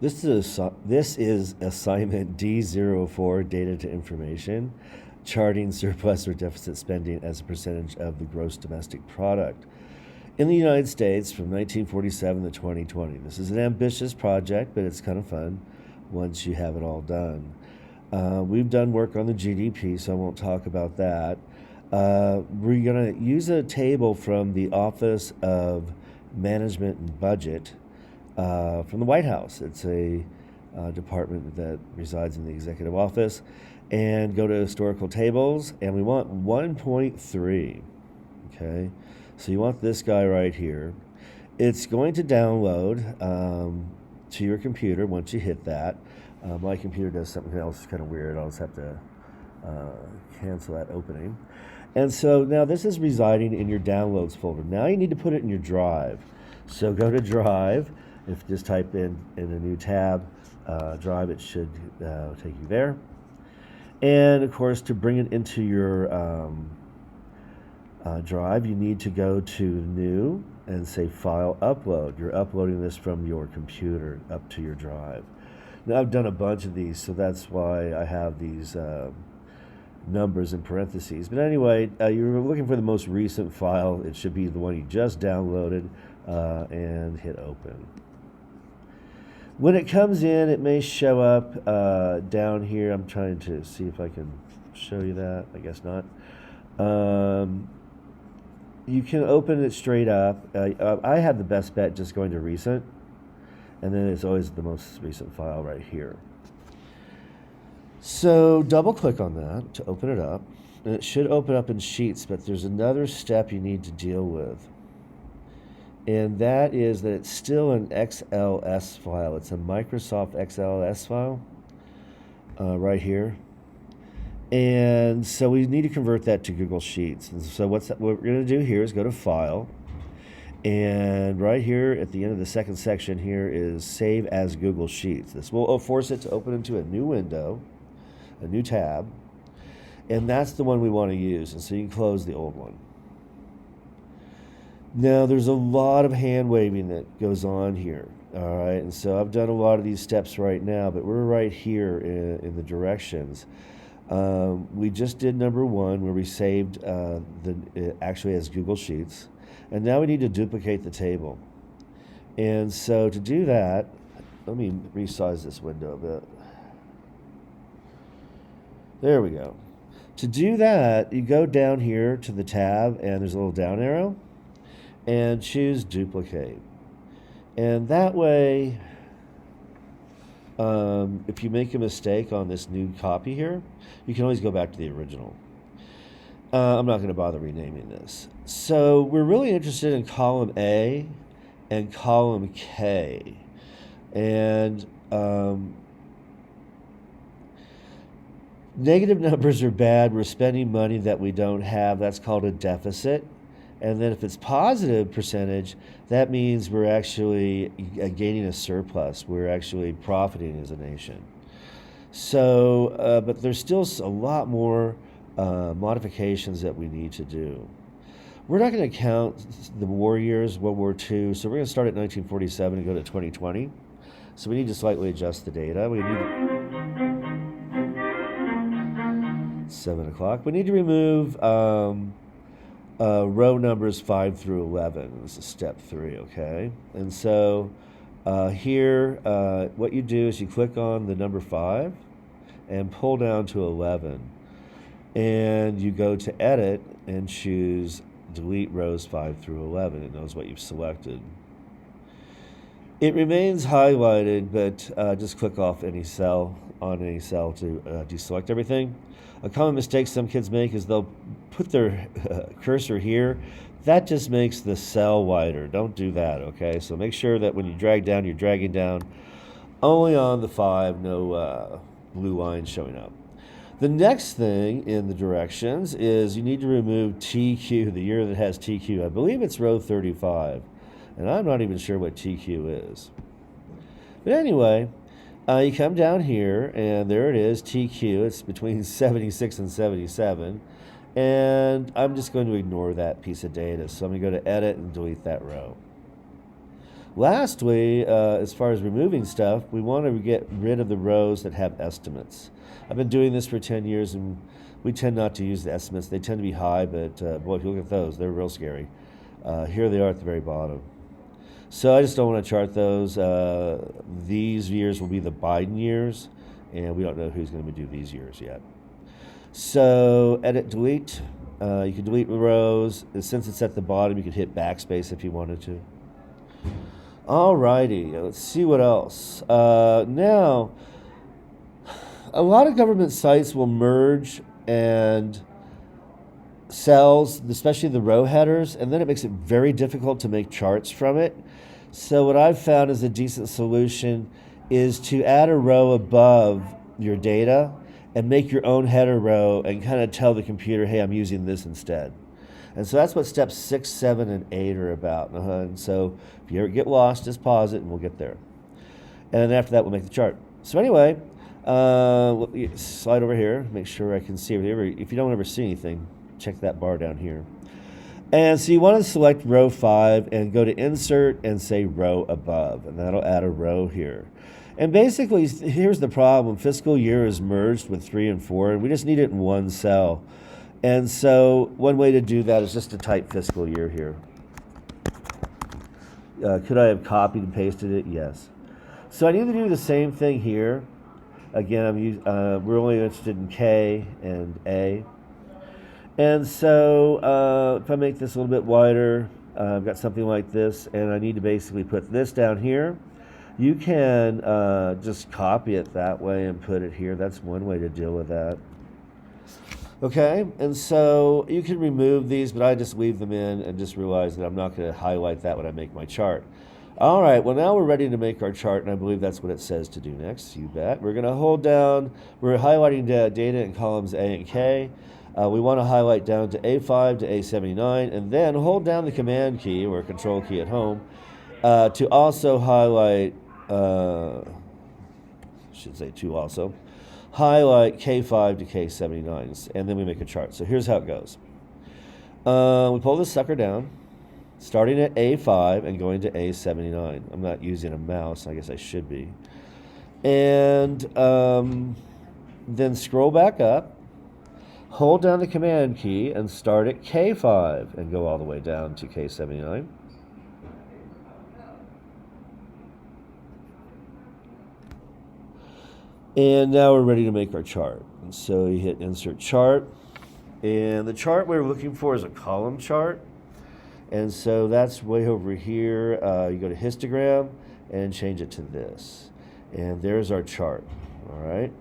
This is assignment D04, data to information, charting surplus or deficit spending as a percentage of the gross domestic product in the United States from 1947 to 2020. This is an ambitious project, but it's kind of fun once you have it all done. We've done work on the GDP, so I won't talk about that. We're going to use a table from the Office of Management and Budget from the White House. It's a department that resides in the executive office. And go to historical tables, and we want 1.3. Okay, so you want this guy right here. It's going to download to your computer once you hit that. My computer does something else kind of weird. I'll just have to cancel that opening. And so now this is residing in your downloads folder. Now you need to put it in your drive. So go to drive. If you just type in a new tab, drive, it should take you there. And of course, to bring it into your drive, you need to go to new and say file upload. You're uploading this from your computer up to your drive. Now I've done a bunch of these, so that's why I have these numbers in parentheses. But anyway, you're looking for the most recent file. It should be the one you just downloaded, and hit open. When it comes in, it may show up down here. I'm trying to see if I can show you that. I guess not. You can open it straight up. I have the best bet just going to recent, and then it's always the most recent file right here. So double click on that to open it up, and it should open up in Sheets, but there's another step you need to deal with. And that is that it's still an XLS file. It's a Microsoft XLS file right here. And so we need to convert that to Google Sheets. And so what we're going to do here is go to File. And right here at the end of the second section here is Save as Google Sheets. This will force it to open into a new window, a new tab. And that's the one we want to use. And so you can close the old one. Now, there's a lot of hand waving that goes on here, all right? And so I've done a lot of these steps right now, but we're right here in the directions. We just did number 1 where we saved actually as Google Sheets. And now we need to duplicate the table. And so to do that, let me resize this window a bit. There we go. To do that, you go down here to the tab, and there's a little down arrow. And choose duplicate. And that way, if you make a mistake on this new copy here, you can always go back to the original. I'm not going to bother renaming this. So we're really interested in column A and column K. And negative numbers are bad. We're spending money that we don't have. That's called a deficit. And then if it's positive percentage, that means we're actually gaining a surplus. We're actually profiting as a nation. So, but there's still a lot more modifications that we need to do. We're not going to count the war years, World War II. So we're going to start at 1947 and go to 2020. So we need to slightly adjust the data. We need 7 o'clock. We need to remove row numbers 5 through 11. This is step 3, okay? And so here, what you do is you click on the number 5 and pull down to 11. And you go to Edit and choose Delete rows 5 through 11. It knows what you've selected. It remains highlighted, but just click off any cell to deselect everything. A common mistake some kids make is they'll put their cursor here. That just makes the cell wider. Don't do that, okay? So make sure that when you drag down, you're dragging down only on the 5, no blue lines showing up. The next thing in the directions is you need to remove TQ, the year that has TQ. I believe it's row 35, and I'm not even sure what TQ is. But anyway, you come down here, and there it is, TQ. It's between 76 and 77. And I'm just going to ignore that piece of data. So I'm going to go to Edit and delete that row. Lastly, as far as removing stuff, we want to get rid of the rows that have estimates. I've been doing this for 10 years, and we tend not to use the estimates. They tend to be high, but boy, if you look at those, they're real scary. Here they are at the very bottom. So I just don't want to chart those. These years will be the Biden years, and we don't know who's going to do these years yet. So edit, delete. You can delete the rows. Since it's at the bottom, you could hit backspace if you wanted to. Alrighty, let's see what else. Now, a lot of government sites will merge and cells, especially the row headers, and then it makes it very difficult to make charts from it. So what I've found is a decent solution is to add a row above your data and make your own header row and kind of tell the computer, hey, I'm using this instead. And so that's what steps 6, 7, and 8 are about. And so if you ever get lost, just pause it and we'll get there. And then after that, we'll make the chart. So anyway, slide over here, make sure I can see everything. If you don't ever see anything, check that bar down here. And so you want to select row 5 and go to insert and say row above, and that'll add a row here. And basically, here's the problem. Fiscal year is merged with 3 and 4, and we just need it in one cell. And so one way to do that is just to type fiscal year here. Could I have copied and pasted it? Yes. So I need to do the same thing here. Again, we're only interested in K and A. And so if I make this a little bit wider, I've got something like this, and I need to basically put this down here. You can just copy it that way and put it here. That's one way to deal with that. Okay, and so you can remove these, but I just leave them in and just realize that I'm not going to highlight that when I make my chart. All right, well, now we're ready to make our chart, and I believe that's what it says to do next. You bet. We're going to hold down, we're highlighting data in columns A and K. We want to highlight down to A5 to A79, and then hold down the Command key or Control key at home to also highlight, highlight K5 to K79, and then we make a chart. So here's how it goes. We pull this sucker down, starting at A5 and going to A79. I'm not using a mouse. I guess I should be. And then scroll back up, hold down the Command key, and start at K5 and go all the way down to K79. And now we're ready to make our chart. And so you hit Insert Chart. And the chart we're looking for is a column chart. And so that's way over here. You go to histogram and change it to this. And there's our chart. All right.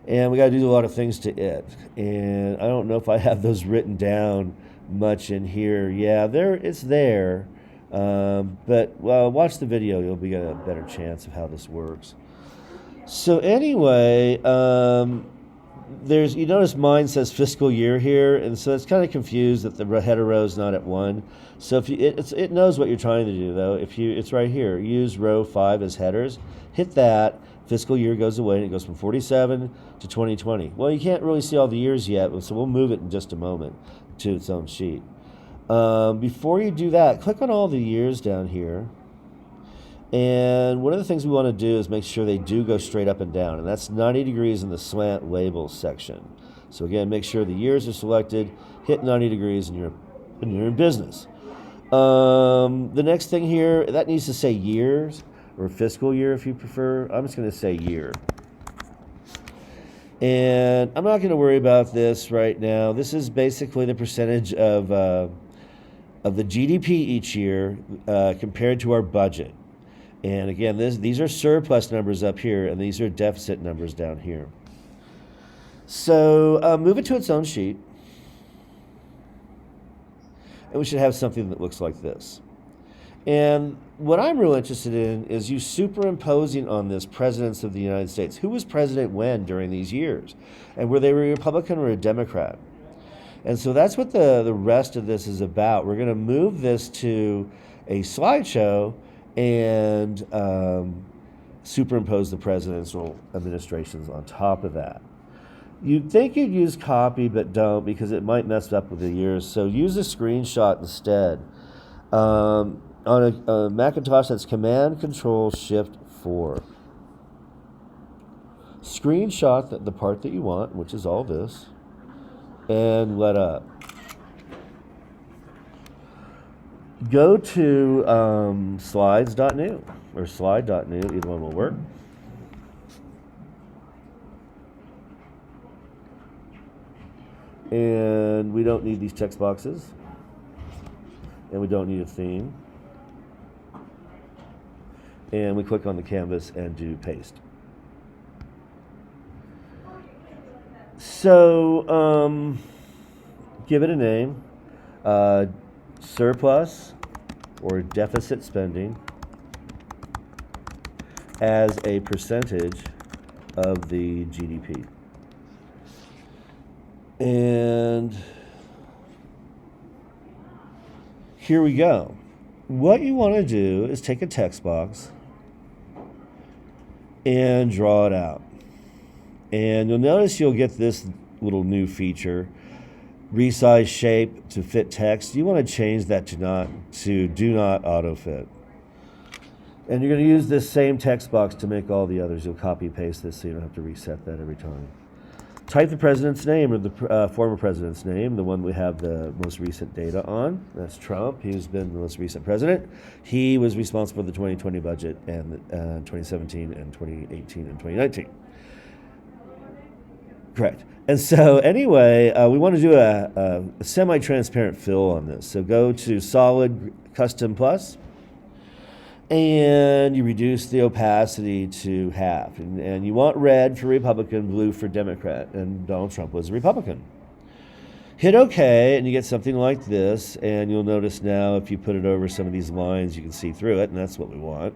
And we got to do a lot of things to it. And I don't know if I have those written down much in here. Yeah, it's there. But watch the video. You'll get a better chance of how this works. So anyway, you notice mine says fiscal year here, and so it's kind of confused that the header row is not at 1. So if it knows what you're trying to do though. It's right here. Use row 5 as headers. Hit that. Fiscal year goes away, and it goes from 47 to 2020. Well, you can't really see all the years yet, so we'll move it in just a moment to its own sheet. Before you do that, click on all the years down here. And one of the things we want to do is make sure they do go straight up and down, and that's 90 degrees in the slant labels section. So again, make sure the years are selected, hit 90 degrees, and you're in business. The next thing here, that needs to say years, or fiscal year if you prefer. I'm just going to say year. And I'm not going to worry about this right now. This is basically the percentage of the GDP each year compared to our budget. And again, these are surplus numbers up here, and these are deficit numbers down here. So move it to its own sheet. And we should have something that looks like this. And what I'm real interested in is you superimposing on this presidents of the United States. Who was president when during these years? And were they a Republican or a Democrat? And so that's what the rest of this is about. We're going to move this to a slideshow and superimpose the presidential administrations on top of that. You'd think you'd use copy, but don't, because it might mess up with the years. So use a screenshot instead. On a Macintosh, that's Command Control Shift 4. Screenshot the part that you want, which is all this, and let up. Go to slides.new or slide.new, either one will work. And we don't need these text boxes. And we don't need a theme. And we click on the canvas and do paste. So give it a name. Surplus or deficit spending as a percentage of the GDP. And here we go. What you want to do is take a text box and draw it out. And you'll notice you'll get this little new feature, resize shape to fit text. You want to change that to do not auto fit. And you're going to use this same text box to make all the others. You'll copy paste this so you don't have to reset that every time. Type the president's name or the former president's name, the one we have the most recent data on. That's Trump. He's been the most recent president. He was responsible for the 2020 budget and 2017 and 2018 and 2019. Correct. And so anyway, we want to do a semi-transparent fill on this. So go to Solid Custom Plus, and you reduce the opacity to half. And you want red for Republican, blue for Democrat, and Donald Trump was a Republican. Hit OK, and you get something like this, and you'll notice now if you put it over some of these lines, you can see through it, and that's what we want.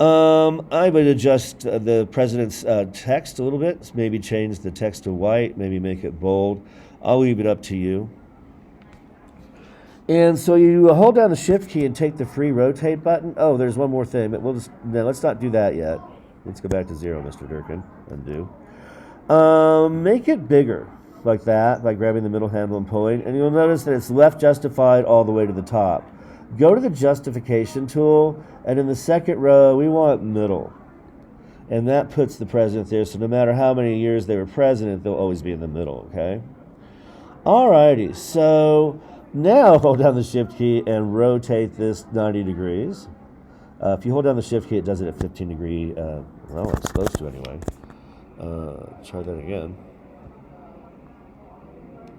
I would adjust the president's text a little bit, maybe change the text to white, maybe make it bold. I'll leave it up to you. And so you hold down the Shift key and take the free rotate button. Oh, there's one more thing, but let's not do that yet. Let's go back to 0, Mr. Durkin. Undo. Make it bigger, like that, by grabbing the middle handle and pulling. And you'll notice that it's left justified all the way to the top. Go to the justification tool, and in the second row, we want middle. And that puts the president there, so no matter how many years they were president, they'll always be in the middle, okay? Alrighty, so now hold down the Shift key and rotate this 90 degrees. If you hold down the Shift key, it does it at 15 degree, well, it's supposed to anyway. Try that again.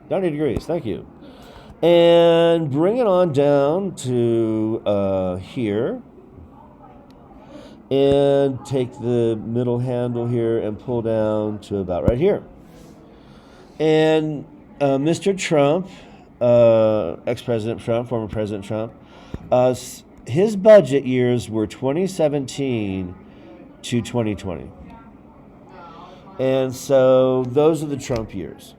90 degrees, thank you. And bring it on down to here. And take the middle handle here and pull down to about right here. And Mr. Trump, ex-President Trump, former President Trump, his budget years were 2017 to 2020. And so those are the Trump years.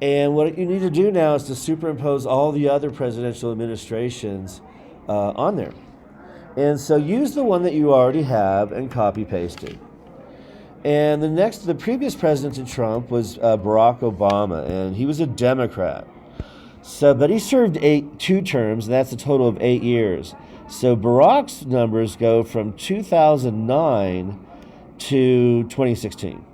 And what you need to do now is to superimpose all the other presidential administrations on there. And so use the one that you already have and copy paste it. And the previous president to Trump was Barack Obama, and he was a Democrat. So, but he served 2 terms, and that's a total of 8 years. So Barack's numbers go from 2009 to 2016.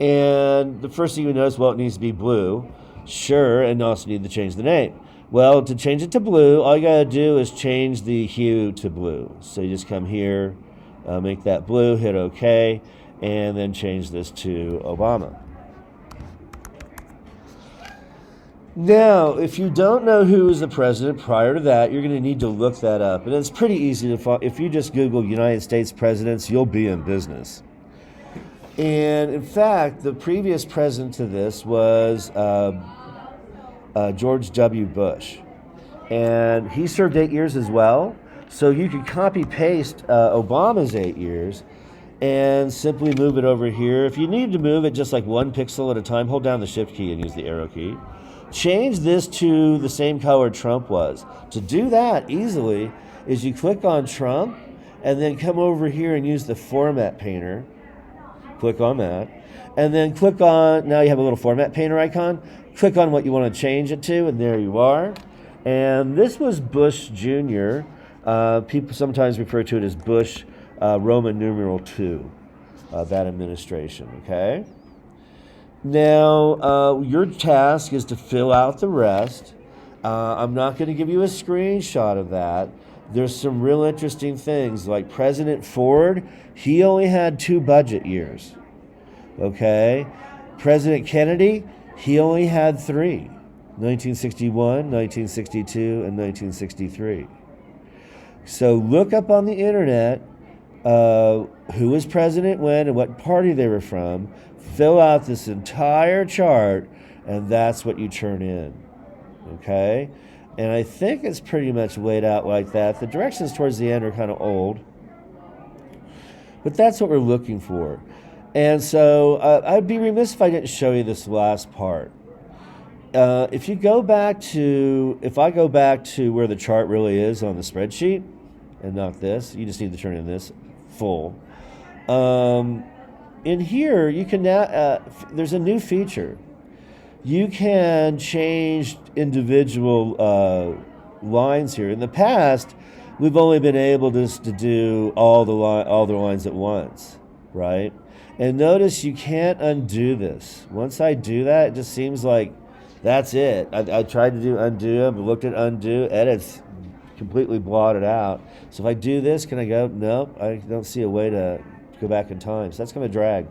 And the first thing you notice, well, it needs to be blue. Sure, and also need to change the name. Well, to change it to blue, all you gotta do is change the hue to blue. So you just come here, make that blue, hit OK, and then change this to Obama. Now, if you don't know who was the president prior to that, you're going to need to look that up. And it's pretty easy to find. If you just Google United States presidents, you'll be in business. And in fact, the previous president to this was George W. Bush. And he served 8 years as well. So you could copy paste Obama's 8 years and simply move it over here. If you need to move it just like 1 pixel at a time, hold down the Shift key and use the arrow key. Change this to the same color Trump was. To do that easily is you click on Trump and then come over here and use the format painter. Click on that. And then click on, now you have a little format painter icon. Click on what you want to change it to, and there you are. And this was Bush Jr. People sometimes refer to it as Bush Roman numeral II, that administration, okay? Now, your task is to fill out the rest. I'm not going to give you a screenshot of that. There's some real interesting things, like President Ford, he only had 2 budget years, okay? President Kennedy, he only had 3, 1961, 1962, and 1963. So look up on the internet who was president when and what party they were from, fill out this entire chart, and that's what you turn in, okay? And I think it's pretty much laid out like that. The directions towards the end are kind of old, but that's what we're looking for. And so I'd be remiss if I didn't show you this last part. If I go back to where the chart really is on the spreadsheet, and not this, you just need to turn in this full. In here, you can now, there's a new feature. You can change individual lines here. In the past, we've only been able to do all the lines at once, right? And notice you can't undo this. Once I do that, it just seems like that's it. I tried to do undo, but looked at undo, edits completely blotted out. So if I do this, can I go? Nope, I don't see a way to go back in time. So that's going to drag.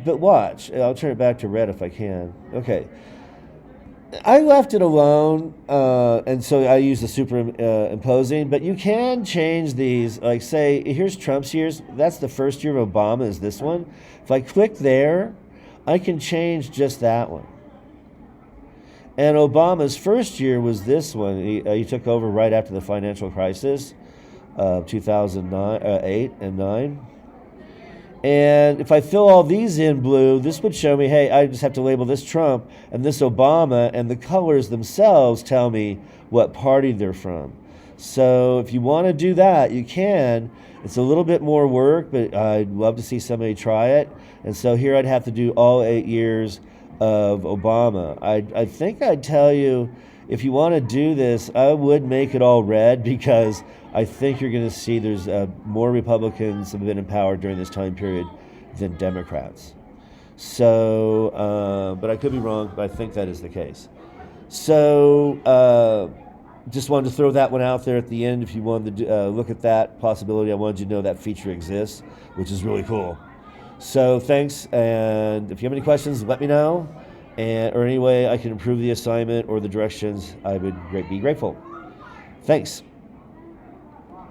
But watch. I'll turn it back to red if I can. Okay. I left it alone, and so I use the superimposing, but you can change these. Like, say, here's Trump's years. That's the first year of Obama is this one. If I click there, I can change just that one. And Obama's first year was this one. He took over right after the financial crisis of 2008 and 9. And if I fill all these in blue, this would show me, hey, I just have to label this Trump and this Obama, and the colors themselves tell me what party they're from. So if you want to do that, you can. It's a little bit more work, but I'd love to see somebody try it. And so here I'd have to do all 8 years of Obama. I think I'd tell you, if you want to do this, I would make it all red, because I think you're going to see there's more Republicans have been in power during this time period than Democrats. So, but I could be wrong, but I think that is the case. So, just wanted to throw that one out there at the end. If you wanted to look at that possibility, I wanted you to know that feature exists, which is really cool. So thanks, and if you have any questions, let me know, or any way I can improve the assignment or the directions, I would be grateful. Thanks.